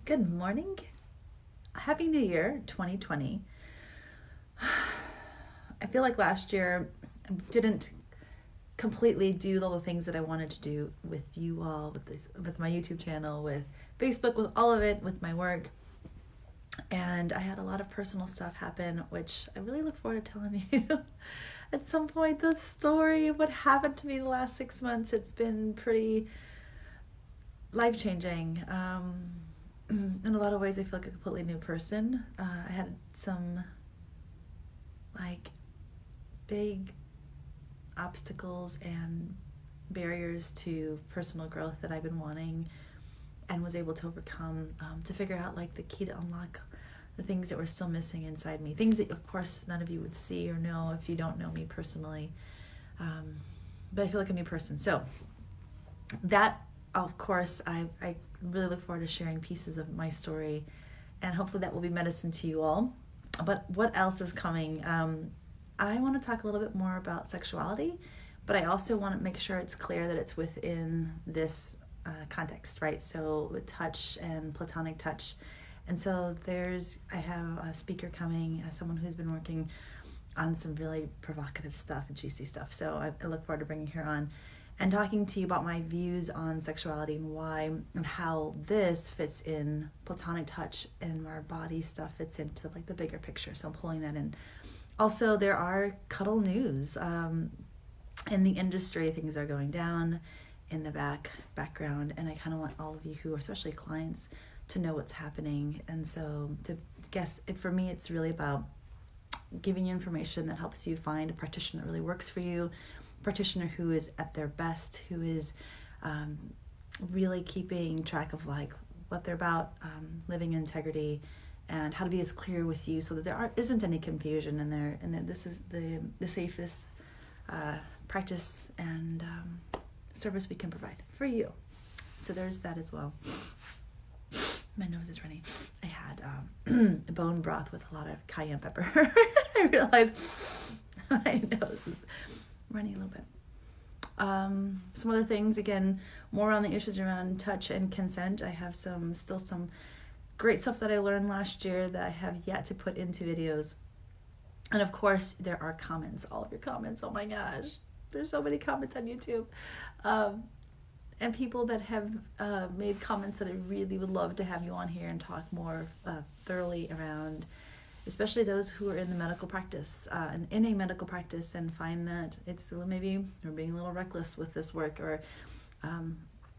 Good morning. Happy New Year, 2020. I feel like last year I didn't completely do all the things that I wanted to do with you all, with my YouTube channel, with Facebook, with all of it, with my work. And I had a lot of personal stuff happen, which I really look forward to telling you at some point, the story of what happened to me the last 6 months. It's been pretty life-changing. In a lot of ways, I feel like a completely new person. I had some big obstacles and barriers to personal growth that I've been wanting and was able to overcome, to figure out the key to unlock the things that were still missing inside me. Things that, of course, none of you would see or know if you don't know me personally. But I feel like a new person. So that, of course, I really look forward to sharing pieces of my story, and hopefully that will be medicine to you all. But what else is coming? I want to talk a little bit more about sexuality, but I also want to make sure it's clear that it's within this context, right? So with touch and Platonic touch. And so I have a speaker coming, someone who's been working on some really provocative stuff and juicy stuff. So I look forward to bringing her on and talking to you about my views on sexuality and why and how this fits in Platonic touch and our body stuff fits into the bigger picture. So I'm pulling that in. Also, there are cuddle news. In the industry, things are going down in the background, and I kind of want all of you who are especially clients to know what's happening. And so for me, it's really about giving you information that helps you find a practitioner that really works for you, practitioner who is at their best, who is really keeping track of what they're about, living in integrity, and how to be as clear with you so that there isn't any confusion in there, and that this is the safest practice and service we can provide for you. So there's that as well. My nose is running. I had bone broth with a lot of cayenne pepper. I realized my nose is running a little bit. Some other things, again, more on the issues around touch and consent. I have still some great stuff that I learned last year that I have yet to put into videos. And of course, there are comments, all of your comments. Oh my gosh, there's so many comments on YouTube. And people that have made comments that I really would love to have you on here and talk more thoroughly around, especially those who are in the medical practice and in a medical practice and find that it's maybe we're being a little reckless with this work, or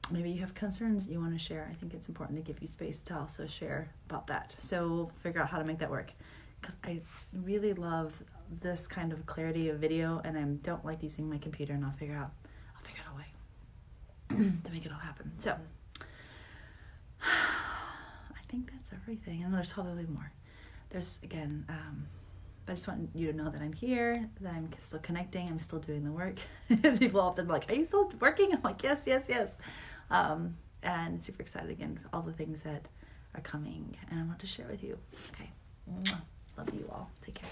maybe you have concerns you want to share. I think it's important to give you space to also share about that. So we'll figure out how to make that work, because I really love this kind of clarity of video, and I don't like using my computer, and I'll figure out a way to make it all happen. So I think that's everything. I know there's probably more. There's, again, I just want you to know that I'm here, that I'm still connecting, I'm still doing the work. People often are are you still working? I'm like, yes. And super excited again for all the things that are coming and I want to share with you. Okay. Love you all. Take care.